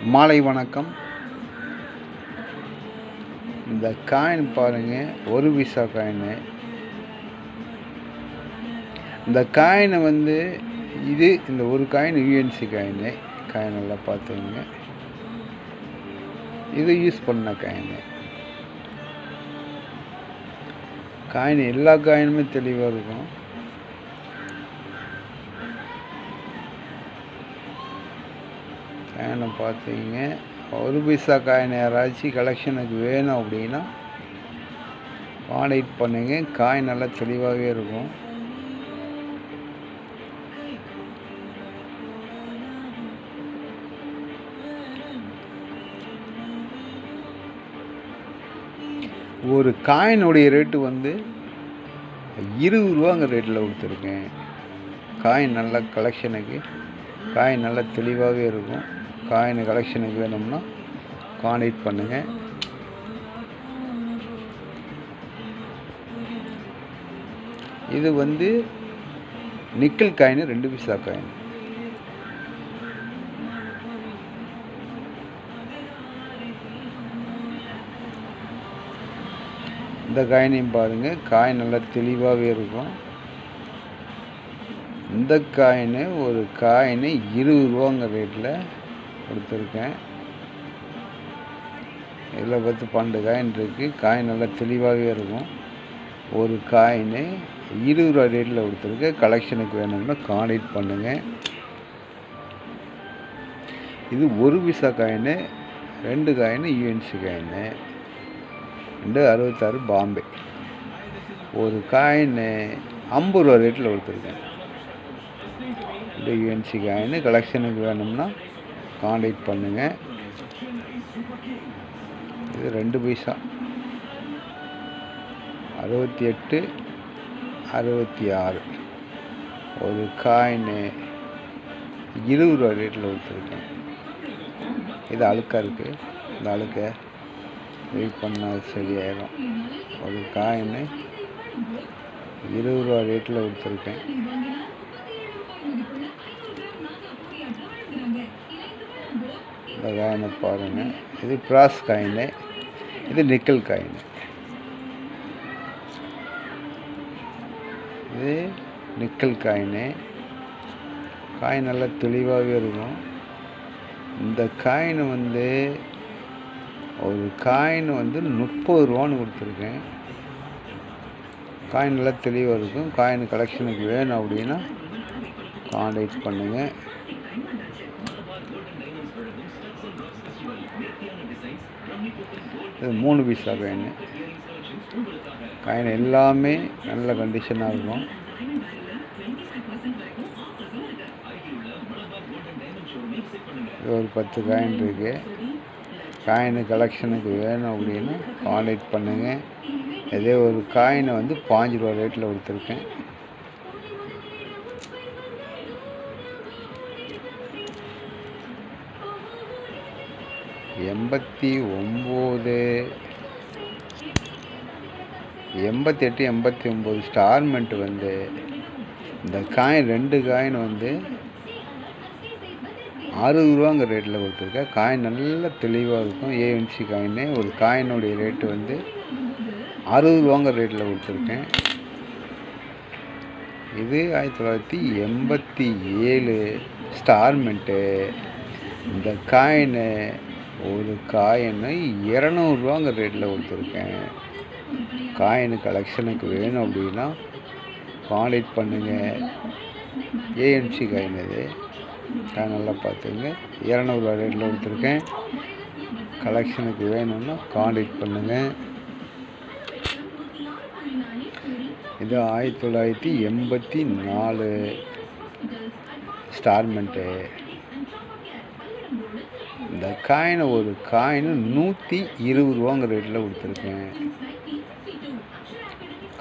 மாலை வணக்கம். இந்த காயின் பாருங்கள், ஒரு பைசா காயினு. இந்த காயினை இந்த ஒரு காயின் யூஎன்சி காயின் நல்லா பார்த்துங்க. இது யூஸ் பண்ண காயின் எல்லா காயினுமே தெளிவாக இருக்கும். காயினை பார்த்தீங்க, ஒரு பைசா காயின் யாராச்சும் கலெக்ஷனுக்கு வேணும் அப்படின்னா கான்டாக்ட் பண்ணுங்க. காயின் நல்லா தெளிவாகவே இருக்கும். ஒரு காயினுடைய ரேட்டு 20 ரூபாங்கிற ரேட்டில் கொடுத்துருக்கேன். காயின் நல்ல கலெக்ஷனுக்கு, காயின் நல்லா தெளிவாகவே இருக்கும். காயின் கலெக்ஷனுக்கு வேணும்னா கான்டாக்ட் பண்ணுங்கள். இது நிக்கல் காயின், 2 பைசா காயின். இந்த காயினையும் பாருங்கள், காயின் நல்லா தெளிவாகவே இருக்கும். இந்த காயின் ஒரு காயின் 20 ரூபாங்கிற ரேட்டில் கொடுத்துருக்கேன். இதில் 12 காயின் இருக்குது. காயின் நல்லா தெளிவாகவே இருக்கும். ஒரு காயின் 20 ரூபா ரேட்டில் கொடுத்துருக்கேன். கலெக்ஷனுக்கு வேணும்னா கான்டாக்ட் பண்ணுங்கள். இது ஒரு paisa coin, 2 coin UNC coin, 266 Bombay. ஒரு காயின் 50 ரூபா ரேட்டில் கொடுத்துருக்கேன். இந்த யூஎன்சி காயின் கலெக்ஷனுக்கு வேணும்னா கான்டாக்ட் பண்ணுங்கள். இது 2 பைசா, 68, 66. ஒரு காயின் 20 ரூபா ரேட்டில் கொடுத்துருக்கேன். இது அழுக்காக இருக்குது. இந்த அழுக்கை வெயிட் பண்ணால் சரியாயிடும். ஒரு காயின் 20 ரூபா ரேட்டில் கொடுத்துருக்கேன். இந்த காயினை பாருங்கள். இது பிராஸ் காயின், இது நிக்கல் காயின். இது நிக்கல் காயின். காயின் நல்லா தெளிவாகவே இருக்கும். இந்த காயின் ஒரு காயின் 30 ரூபான்னு கொடுத்துருக்கேன். காயின் நல்லா தெளிவாக இருக்கும். காயின் கலெக்ஷனுக்கு வேணும் அப்படின்னா கான்டாக்ட் பண்ணுங்கள். இது 3 பைசா காயின். காயின் எல்லாமே நல்ல கண்டிஷனாக இருக்கும். இது ஒரு 10 காயின் இருக்குது. காயின் கலெக்ஷனுக்கு வேணும் அப்படின்னா கான்டாக்ட் பண்ணுங்கள். இதே ஒரு காயினை 5 ரூபா ரேட்டில் கொடுத்துருக்கேன். $89, 88, 89 ஸ்டார்மெண்ட் இந்த காயின் 2 காயின் 60 ரூபாங்கிற ரேட்டில் கொடுத்துருக்கேன். காயின் நல்லா தெளிவாக இருக்கும். ANC coin. ஒரு காயினுடைய ரேட்டு 60 ரூபாங்கிற ரேட்டில் கொடுத்துருக்கேன். இது 1987 ஸ்டார்மெண்ட்டு. இந்த காயின் ஒரு காயின் 200 ரூபாங்கிற ரேட்டில் கொடுத்துருக்கேன். காயின் கலெக்ஷனுக்கு வேணும் அப்படின்னா கான்டாக்ட் பண்ணுங்கள். ANC coin. இது காயின் நல்லா பார்த்துங்க. 200 ரூபா ரேட்டில் கொடுத்துருக்கேன். கலெக்ஷனுக்கு வேணும்னா கான்டாக்ட் பண்ணுங்கள். இது 1984 ஸ்டார்மெண்ட்டு. இந்த காயின் ஒரு காயின் 120 ரூபாங்கிற ரேட்டில் கொடுத்துருக்கேன்.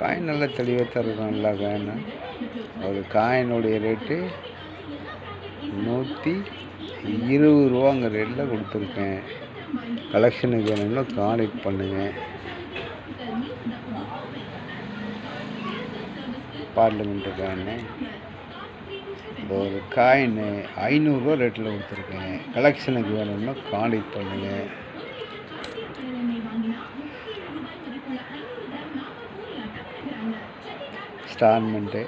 காயின் நல்லா தெளிவாக தான் இருக்கும். எல்லா காயினும் ஒரு காயினுடைய ரேட்டு 120 ரூபாங்கிற ரேட்டில் கொடுத்துருக்கேன். கலெக்ஷனுக்கு வேணும்னா கான்டாக்ட் பண்ணுங்கள். பார்லிமெண்ட் காயின் இந்த ஒரு காயின் 500 ரூபா ரேட்டில் கொடுத்துருக்கேன். கலெக்ஷனுக்கு வேணும்னா கான்டாக்ட் பண்ணுங்கள். ஸ்டார்மெண்ட்டு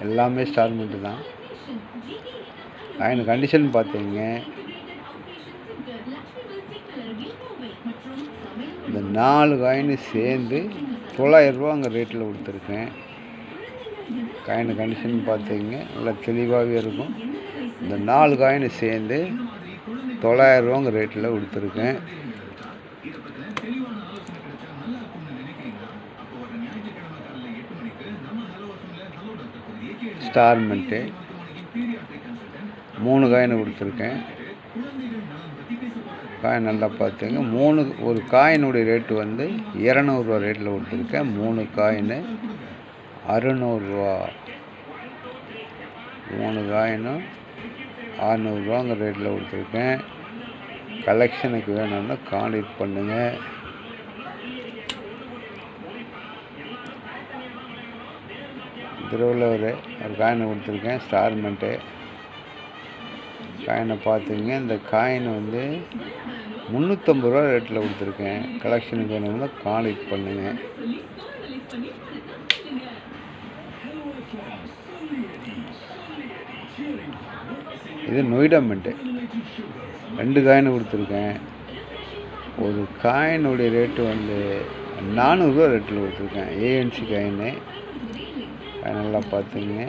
எல்லாமே ஸ்டார்மெண்ட்டு தான். காயின் கண்டிஷன் பார்த்தீங்க, இந்த 4 காயின் சேர்ந்து 900 ரூபா அங்கே ரேட்டில் கொடுத்துருக்கேன். காயின் கண்டிஷன் பார்த்தீங்க நல்லா தெளிவாகவே இருக்கும். இந்த 4 காயின் சேர்ந்து 900 ரூபாங்க ரேட்டில் கொடுத்துருக்கேன். ஸ்டார்மெண்ட்டு 3 காயின் கொடுத்துருக்கேன். காயின் நல்லா பார்த்துங்க. ஒரு காயினுடைய ரேட்டு வந்து 200 ரூபா ரேட்டில் கொடுத்துருக்கேன். 3 காயின் 600 ரூபா. 3 காயினும் 600 ரூபாங்க ரேட்டில் கொடுத்துருக்கேன். கலெக்ஷனுக்கு வேணும்னா கான்டாக்ட் பண்ணுங்கள். திருவள்ளுவர் ஒரு காயினை கொடுத்துருக்கேன். ஸ்டார்மெண்ட்டு காயினை பார்த்துங்க. இந்த காயின் வந்து 350 ரூபா ரேட்டில் கொடுத்துருக்கேன். கலெக்ஷனுக்கு வேணும்னா கான்டாக்ட் பண்ணுங்கள். இது நொய்டாமெண்ட்டு 2 காயின் கொடுத்துருக்கேன். ஒரு காயினுடைய ரேட்டு வந்து 400 ரூபா ரேட்டில் கொடுத்துருக்கேன். ஏஎன்சி காயின்னு நல்லா பார்த்துங்க.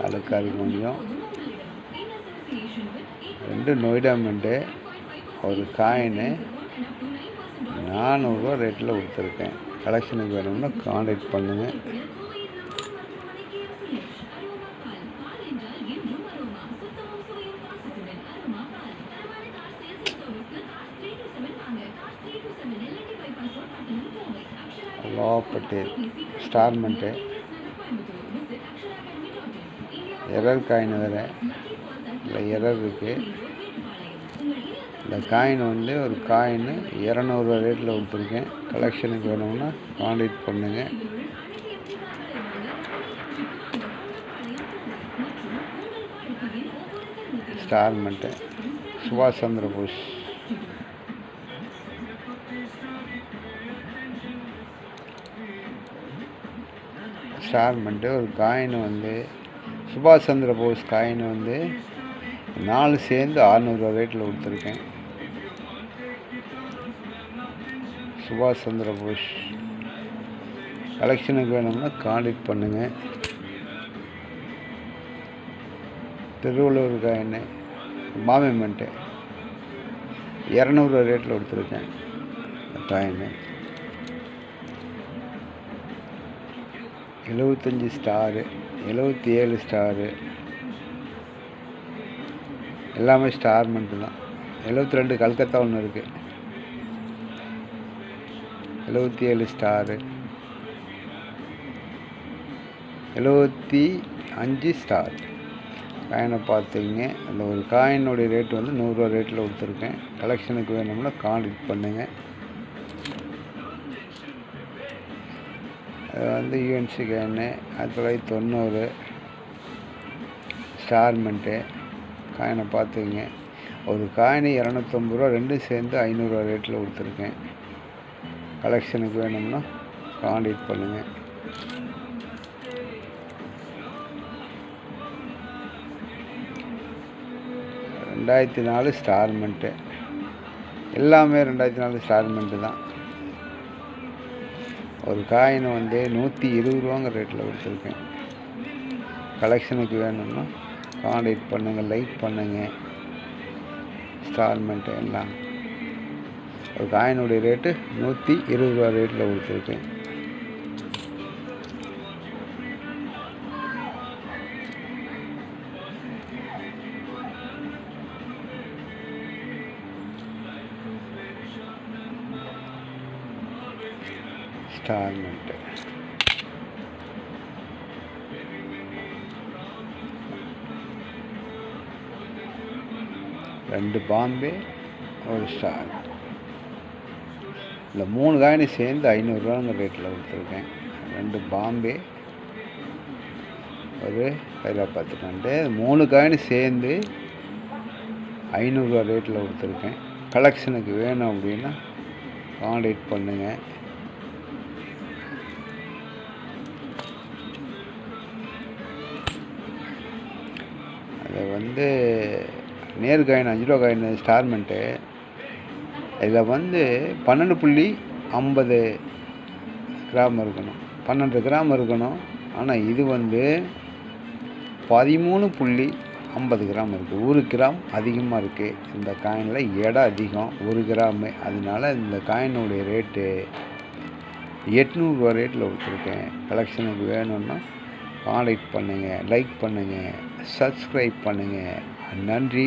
அழுக்காது கொஞ்சம். 2 நொய்டாமெண்ட்டு ஒரு காயின்னு 400 ரூபா ரேட்டில் கொடுத்துருக்கேன். கலெக்ஷனுக்கு வேணும்னா கான்டாக்ட் பண்ணுங்கள். பட்டேல் ஸ்டார்மெண்ட்டு எரர் காயின் வேறு இல்லை, எரர் இருக்குது. இந்த காயின் வந்து ஒரு காயின் 200 ரூபா ரேட்டில் கொடுத்துருக்கேன். கலெக்ஷனுக்கு வேணும்னா கான்டாக்ட் பண்ணுங்கள். ஸ்டார்மெண்ட்டு சுபாஷ் சந்திர போஸ் ஸ்டார்மெண்ட்டு ஒரு காயின் வந்து சுபாஷ் சந்திர போஸ் காயின் வந்து 4 சேர்ந்து 600 ரூபா ரேட்டில் கொடுத்துருக்கேன். சுபாஷ் சந்திர போஸ் கலெக்ஷனுக்கு வேணும்னா கான்டாக்ட் பண்ணுங்கள். திருவள்ளுவர் காயின் மாமெண்ட்டு 200 ரூபா ரேட்டில் கொடுத்துருக்கேன். காயின் 75 ஸ்டாரு, 77 ஸ்டாரு, எல்லாமே ஸ்டார்மெண்ட்டு தான். 72 கல்கத்தா ஒன்று இருக்குது. 77 ஸ்டாரு, 75 ஸ்டார். காயினை பார்த்துங்க. அந்த ஒரு காயினுடைய ரேட்டு வந்து 100 ரூபா ரேட்டில் கொடுத்துருக்கேன். கலெக்ஷனுக்கு வேணும்னா கான்டாக்ட் பண்ணுங்கள். அது வந்து யூஎன்சி காயின் 1990 ஸ்டார்மெண்ட்டு காயினை பார்த்துங்க. ஒரு காயின் 250 ரூபா, 2 சேர்ந்து 500 ரூபா ரேட்டில் கொடுத்துருக்கேன். கலெக்ஷனுக்கு வேணும்னா கான்டாக்ட் பண்ணுங்கள். $2004 ஸ்டார்மெண்ட்டு எல்லாமே 2004 ஸ்டார்மெண்ட்டு தான். ஒரு காயின் வந்து 120 ரூபாங்க ரேட்டில் கொடுத்துருக்கேன். கலெக்ஷனுக்கு வேணும்னா கான்டாக்ட் பண்ணுங்கள், லைக் பண்ணுங்கள். ஸ்டார்மெண்ட்டு எல்லாம் ஒரு காயினுடைய ரேட்டு 120 ரூபா ரேட்டில் கொடுத்துருக்கேன். ஸ்டார்மெண்ட்டு ரெண்டு பாம்பே ஒரு ஸ்டார். இந்த 3 காயின் சேர்ந்து 500 ரூபாங்க ரேட்டில் கொடுத்துருக்கேன். 2 பாம்பே ஒரு ஹைதராபாத்துக்காண்டு 3 காயின் சேர்ந்து 500 ரூபா ரேட்டில் கொடுத்துருக்கேன். கலெக்ஷனுக்கு வேணும் அப்படின்னா கான்டாக்ட் பண்ணுங்கள். அதை வந்து நேர் காயின் 5 ரூபா காயின் ஸ்டார்மெண்ட்டு இதில் வந்து 12.50 கிராம் இருக்கணும், 12 கிராம் இருக்கணும். ஆனால் இது வந்து 13.50 கிராம் இருக்குது. 1 கிராம் அதிகமாக இருக்குது. இந்த காயினில் எடை அதிகம், 1 கிராமு. அதனால இந்த காயினுடைய ரேட்டு 800 ரூபா ரேட்டில் கொடுத்துருக்கேன். கலெக்ஷனுக்கு வேணும்னா கான்டாக்ட் பண்ணுங்கள், லைக் பண்ணுங்கள், சப்ஸ்கிரைப் பண்ணுங்கள். நன்றி.